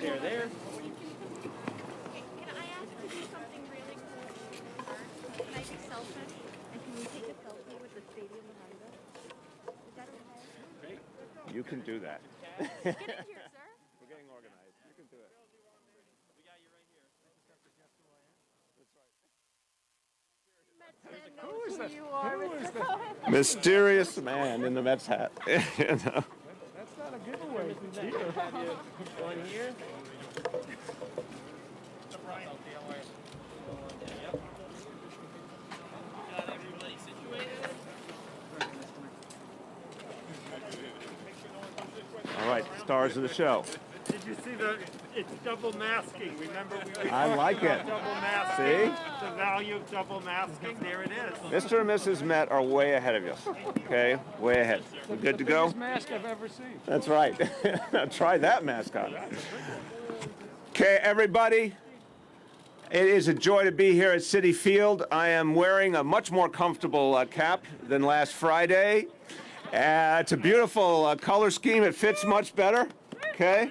Chair there. Can I ask you to do something really cool first? Can I be selfish? And can we take a selfie with the stadium behind us? Is that okay? Great. You can do that. Get in here, sir. We're getting organized. You can do it. We got you right here. Mets fan knows who you are. Who is that? Mysterious man in the Mets hat. You know? That's not a giveaway. Have you going here? Yep. Got everybody situated. All right, stars of the show. Did you see it's double masking? Remember we were I like talking it. about double masking? See? The value of double masking, there it is. Mr. and Mrs. Met are way ahead of us. Okay, way ahead. We're good to go? Biggest mask I've ever seen. That's right. Try that mask on. Okay, everybody. It is a joy to be here at Citi Field. I am wearing a much more comfortable cap than last Friday. It's a beautiful color scheme. It fits much better. Okay?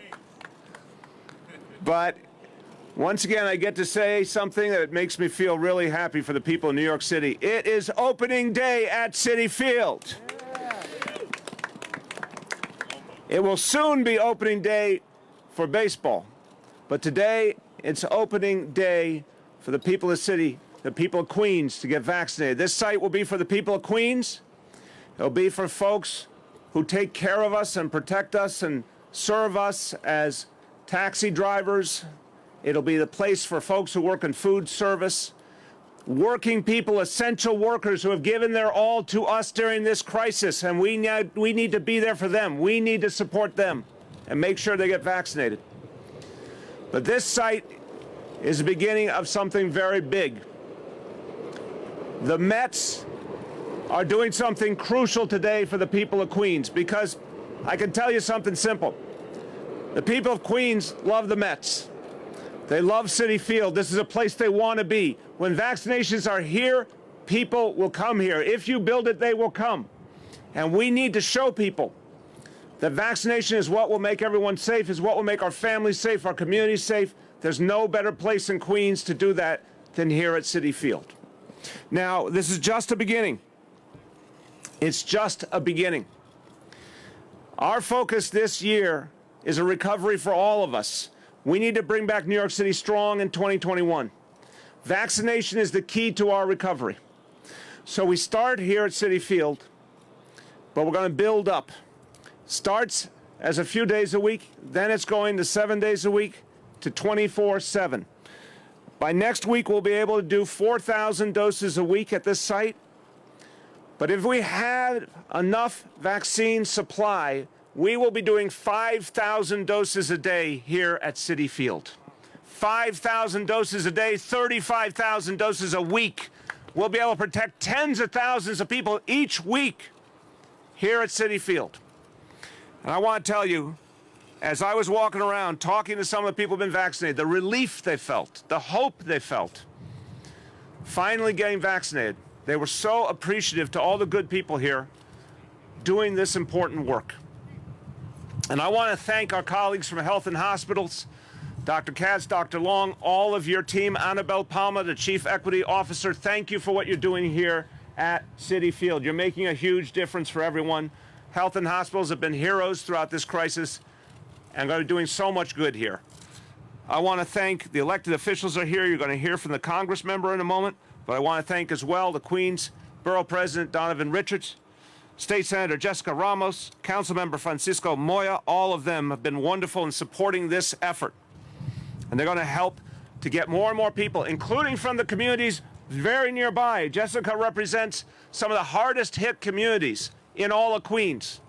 But once again, I get to say something that makes me feel really happy for the people in New York City. It is opening day at Citi Field. It will soon be opening day for baseball. But today, it's opening day for the people of the city, the people of Queens, to get vaccinated. This site will be for the people of Queens. It'll be for folks who take care of us and protect us and serve us as taxi drivers. It'll be the place for folks who work in food service, working people, essential workers who have given their all to us during this crisis, and we need to be there for them. We need to support them and make sure they get vaccinated. But this site is the beginning of something very big. The Mets are doing something crucial today for the people of Queens, because I can tell you something simple. The people of Queens love the Mets. They love Citi Field. This is a place they want to be. When vaccinations are here, people will come here. If you build it, they will come. And we need to show people that vaccination is what will make everyone safe, is what will make our families safe, our communities safe. There's no better place in Queens to do that than here at Citi Field. Now, this is just a beginning. It's just a beginning. Our focus this year is a recovery for all of us. We need to bring back New York City strong in 2021. Vaccination is the key to our recovery. So we start here at Citi Field, but we're going to build up. Starts as a few days a week, then it's going to 7 days a week to 24/7. By next week, we'll be able to do 4,000 doses a week at this site. But if we had enough vaccine supply, we will be doing 5,000 doses a day here at Citi Field. 5,000 doses a day, 35,000 doses a week. We'll be able to protect tens of thousands of people each week here at Citi Field. And I want to tell you, as I was walking around talking to some of the people who've been vaccinated, the relief they felt, the hope they felt, finally getting vaccinated. They were so appreciative to all the good people here doing this important work. And I want to thank our colleagues from Health and Hospitals, Dr. Katz, Dr. Long, all of your team, Annabelle Palma, the Chief Equity Officer. Thank you for what you're doing here at Citi Field. You're making a huge difference for everyone. Health and Hospitals have been heroes throughout this crisis and are doing so much good here. I want to thank the elected officials are here. You're going to hear from the Congress member in a moment. But I want to thank as well the Queens Borough President Donovan Richards, State Senator Jessica Ramos, Councilmember Francisco Moya. All of them have been wonderful in supporting this effort. And they're going to help to get more and more people, including from the communities very nearby. Jessica represents some of the hardest hit communities in all of Queens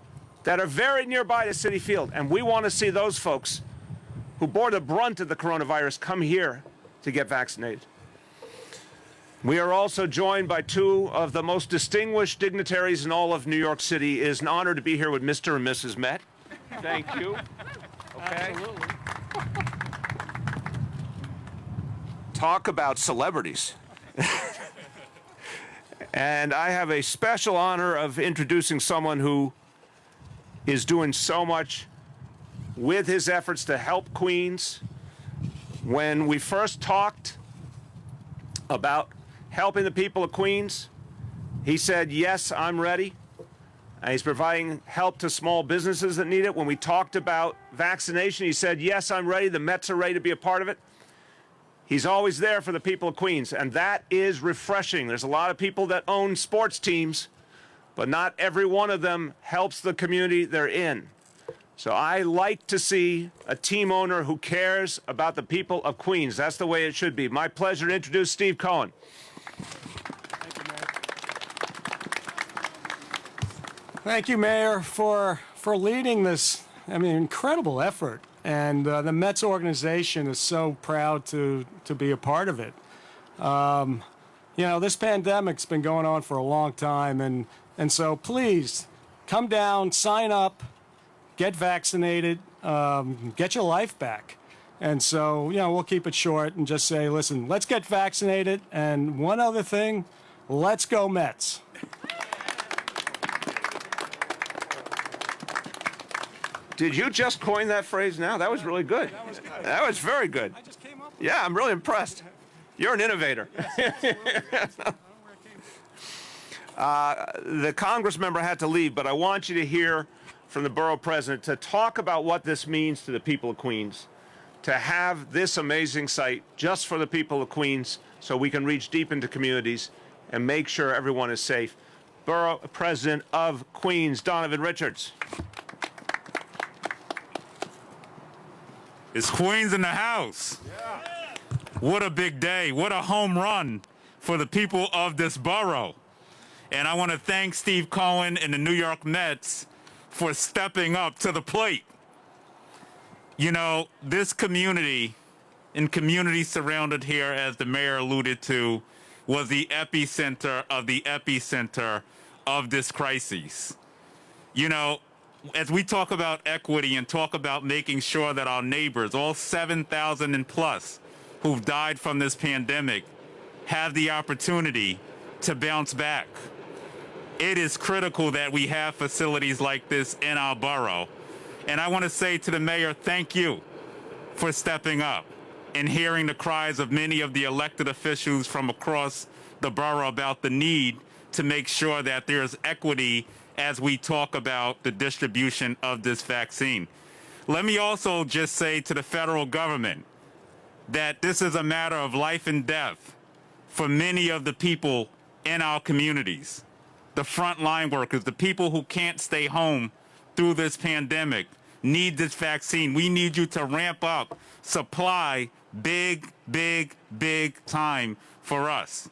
that are very nearby to Citi Field. And we want to see those folks who bore the brunt of the coronavirus come here to get vaccinated. We are also joined by two of the most distinguished dignitaries in all of New York City. It is an honor to be here with Mr. and Mrs. Met. Thank you. Okay. Absolutely. Talk about celebrities. And I have a special honor of introducing someone who is doing so much with his efforts to help Queens. When we first talked about helping the people of Queens, he said, yes, I'm ready. And he's providing help to small businesses that need it. When we talked about vaccination, he said, yes, I'm ready. The Mets are ready to be a part of it. He's always there for the people of Queens, and that is refreshing. There's a lot of people that own sports teams, but not every one of them helps the community they're in. So I like to see a team owner who cares about the people of Queens. That's the way it should be. My pleasure to introduce Steve Cohen. Thank you, Mayor, for leading this, incredible effort. And the Mets organization is so proud to be a part of it. This pandemic's been going on for a long time, and so please come down, sign up, get vaccinated, get your life back. And so, we'll keep it short and just say, listen, let's get vaccinated. And one other thing, let's go Mets. Did you just coin that phrase now? That was really good. That was very good. I just came up with Yeah, I'm really impressed. You're an innovator. The Congress member had to leave, but I want you to hear from the borough president to talk about what this means to the people of Queens, to have this amazing site just for the people of Queens so we can reach deep into communities and make sure everyone is safe. Borough President of Queens, Donovan Richards. It's Queens in the house. What a big day. What a home run for the people of this borough. And I want to thank Steve Cohen and the New York Mets for stepping up to the plate. This community and communities surrounded here, as the mayor alluded to, was the epicenter of this crisis. As we talk about equity and talk about making sure that our neighbors, all 7,000 and plus who've died from this pandemic, have the opportunity to bounce back, it is critical that we have facilities like this in our borough. And I want to say to the mayor, thank you for stepping up and hearing the cries of many of the elected officials from across the borough about the need to make sure that there's equity as we talk about the distribution of this vaccine. Let me also just say to the federal government that this is a matter of life and death for many of the people in our communities, the frontline workers, the people who can't stay home through this pandemic, need this vaccine. We need you to ramp up supply big time for us.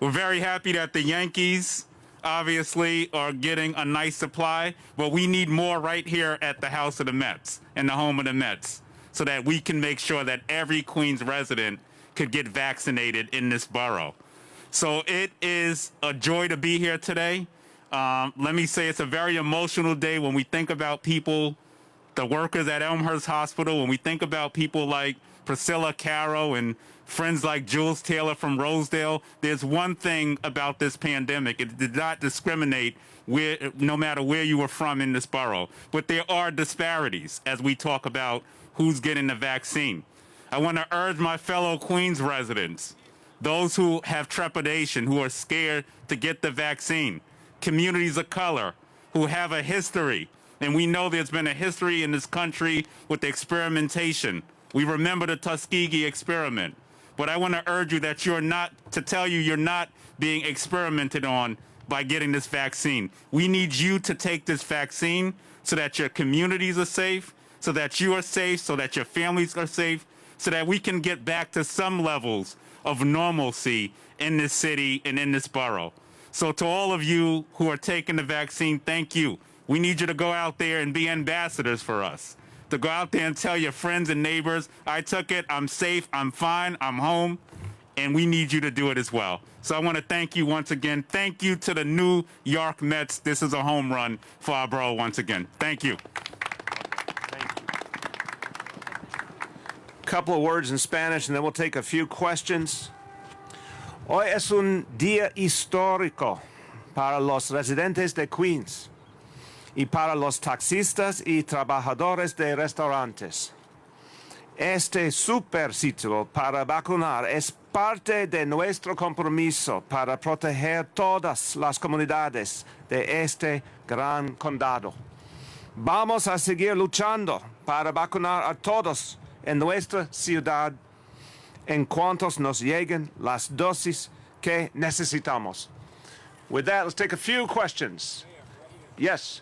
We're very happy that the Yankees obviously are getting a nice supply, but we need more right here at the house of the Mets and the home of the Mets so that we can make sure that every Queens resident could get vaccinated in this borough. So it is a joy to be here today. Let me say it's a very emotional day when we think about people, the workers at Elmhurst Hospital, when we think about people like Priscilla Caro and friends like Jules Taylor from Rosedale. There's one thing about this pandemic. It did not discriminate no matter where you were from in this borough. But there are disparities as we talk about who's getting the vaccine. I want to urge my fellow Queens residents, those who have trepidation, who are scared to get the vaccine, communities of color who have a history, and we know there's been a history in this country with experimentation. We remember the Tuskegee experiment. But I want to urge you that you're not being experimented on by getting this vaccine. We need you to take this vaccine so that your communities are safe, so that you are safe, so that your families are safe, so that we can get back to some levels of normalcy in this city and in this borough. So to all of you who are taking the vaccine, thank you. We need you to go out there and be ambassadors for us, to go out there and tell your friends and neighbors, I took it, I'm safe, I'm fine, I'm home, and we need you to do it as well. So I want to thank you once again. Thank you to the New York Mets. This is a home run for our borough once again. Thank you. Couple of words in Spanish, and then we'll take a few questions. Hoy es un día histórico para los residentes de Queens. y para los taxistas y trabajadores de restaurantes. Este super sitio para vacunar es parte de nuestro compromiso para proteger todas las comunidades de este gran condado. Vamos a seguir luchando para vacunar a todos en nuestra ciudad en cuanto nos lleguen las dosis que necesitamos. With that, let's take a few questions. Yes.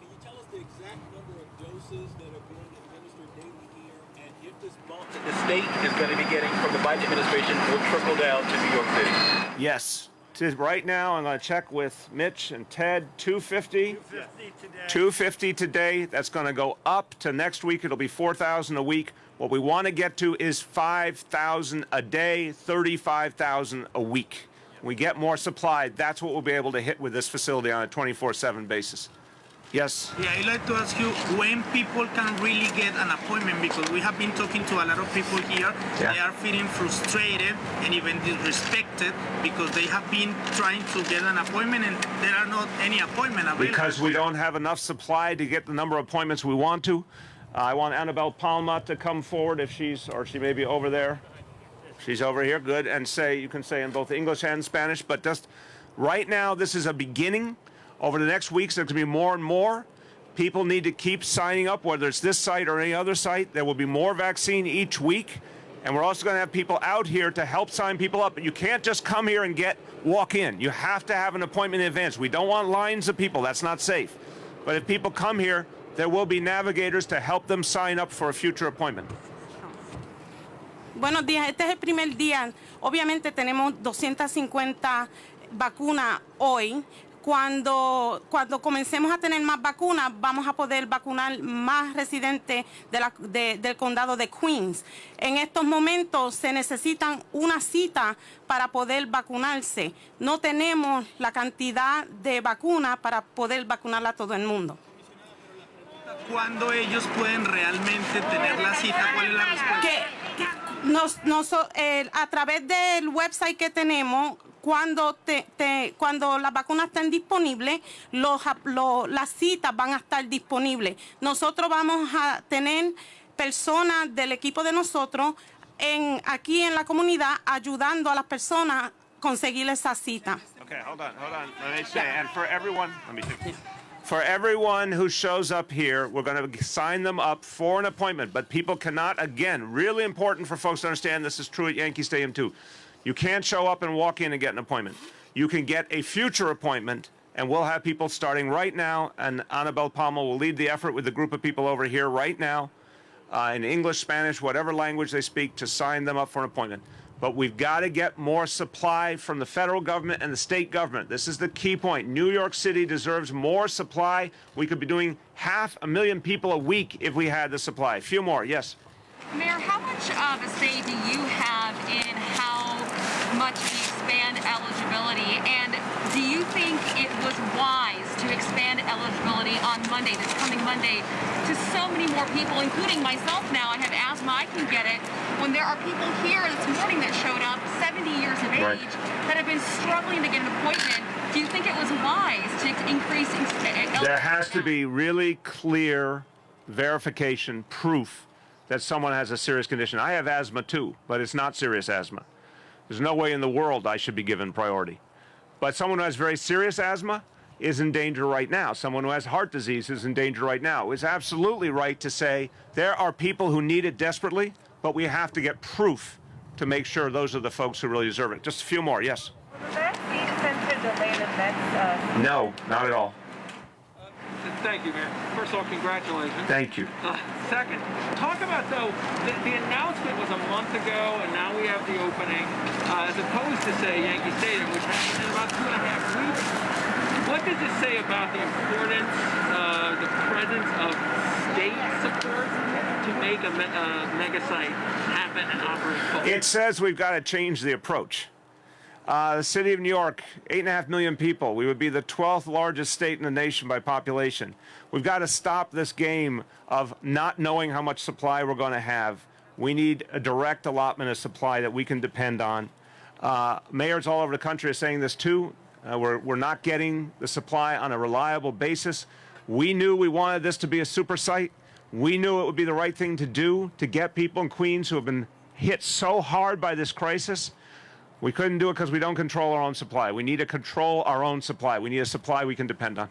Can you tell us the exact number of doses that are being administered daily here, and if this bulk The state is going to be getting from the Biden administration will trickle down to New York City. Yes. Right now, I'm going to check with Mitch and Ted. 250. 50 today. 250 today. That's going to go up to next week. It'll be 4,000 a week. What we want to get to is 5,000 a day, 35,000 a week. We get more supply. That's what we'll be able to hit with this facility on a 24/7 basis. Yes. Yeah, I'd like to ask you when people can really get an appointment, because we have been talking to a lot of people here. Yeah. They are feeling frustrated and even disrespected because they have been trying to get an appointment and there are not any appointment available. Because we don't have enough supply to get the number of appointments we want to. I want Annabelle Palma to come forward if she may be over there. She's over here, good, and you can say in both English and Spanish, but just right now, this is a beginning. Over the next weeks, there's going to be more and more. People need to keep signing up, whether it's this site or any other site. There will be more vaccine each week, and we're also going to have people out here to help sign people up. But you can't just come here and walk in. You have to have an appointment in advance. We don't want lines of people. That's not safe. But if people come here, there will be navigators to help them sign up for a future appointment. Buenos días, este es el primer día. Obviamente tenemos 250 vacunas hoy. Cuando comencemos a tener más vacunas, vamos a poder vacunar más residentes del condado de Queens. En estos momentos se necesitan una cita para poder vacunarse. No tenemos la cantidad de vacunas para poder vacunar a todo el mundo. ¿Cuándo ellos pueden realmente tener la cita? ¿Cuál es la respuesta? A través del website que tenemos, cuando las vacunas estén disponibles, las citas van a estar disponibles. Nosotros vamos a tener personas del equipo de nosotros aquí en la comunidad ayudando a las personas a conseguir esa cita. Okay, hold on. Let me say, and for everyone who shows up here, we're going to sign them up for an appointment. But people cannot, again, really important for folks to understand, this is true at Yankee Stadium too. You can't show up and walk in and get an appointment. You can get a future appointment, and we'll have people starting right now, and Annabelle Palma will lead the effort with a group of people over here right now, in English, Spanish, whatever language they speak, to sign them up for an appointment. But we've got to get more supply from the federal government and the state government. This is the key point. New York City deserves more supply. We could be doing 500,000 people a week if we had the supply. A few more, yes. Mayor, how much of a say do you have in how much we expand eligibility? And do you think it was wise to expand eligibility on Monday, this coming Monday, to so many more people, including myself now? I have asthma, I can get it. When there are people here this morning that showed up, 70 years of age, that have been struggling to get an appointment, do you think it was wise to increase eligibility? There has to be really clear verification, proof that someone has a serious condition. I have asthma too, but it's not serious asthma. There's no way in the world I should be given priority. But someone who has very serious asthma is in danger right now. Someone who has heart disease is in danger right now. It's absolutely right to say there are people who need it desperately, but we have to get proof to make sure those are the folks who really deserve it. Just a few more, yes. Will the vaccine center delay the next? No, not at all. Thank you, Mayor. First of all, congratulations. Thank you. Second, talk about, though, the announcement was a month ago, and now we have the opening, as opposed to, say, Yankee Stadium, which happened in about 2.5 weeks. What does it say about the importance, the presence of state support to make a mega site happen and operate fully? It says we've got to change the approach. The city of New York, 8.5 million people. We would be the 12th largest state in the nation by population. We've got to stop this game of not knowing how much supply we're going to have. We need a direct allotment of supply that we can depend on. Mayors all over the country are saying this too. We're not getting the supply on a reliable basis. We knew we wanted this to be a super site. We knew it would be the right thing to do to get people in Queens who have been hit so hard by this crisis. We couldn't do it because we don't control our own supply. We need to control our own supply. We need a supply we can depend on.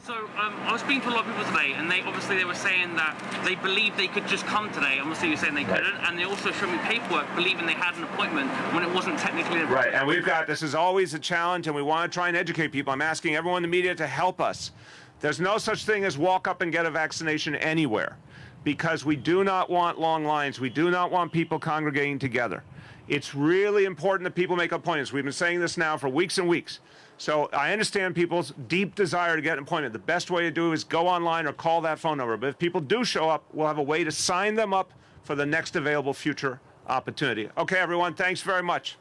So I was speaking to a lot of people today, and they were saying that they believed they could just come today. Obviously, you're saying they couldn't, and they also showed me paperwork believing they had an appointment when it wasn't technically an appointment. Right, and we've got, this is always a challenge, and we want to try and educate people. I'm asking everyone in the media to help us. There's no such thing as walk up and get a vaccination anywhere, because we do not want long lines. We do not want people congregating together. It's really important that people make appointments. We've been saying this now for weeks and weeks. So I understand people's deep desire to get an appointment. The best way to do it is go online or call that phone number. But if people do show up, we'll have a way to sign them up for the next available future opportunity. Okay, everyone, thanks very much.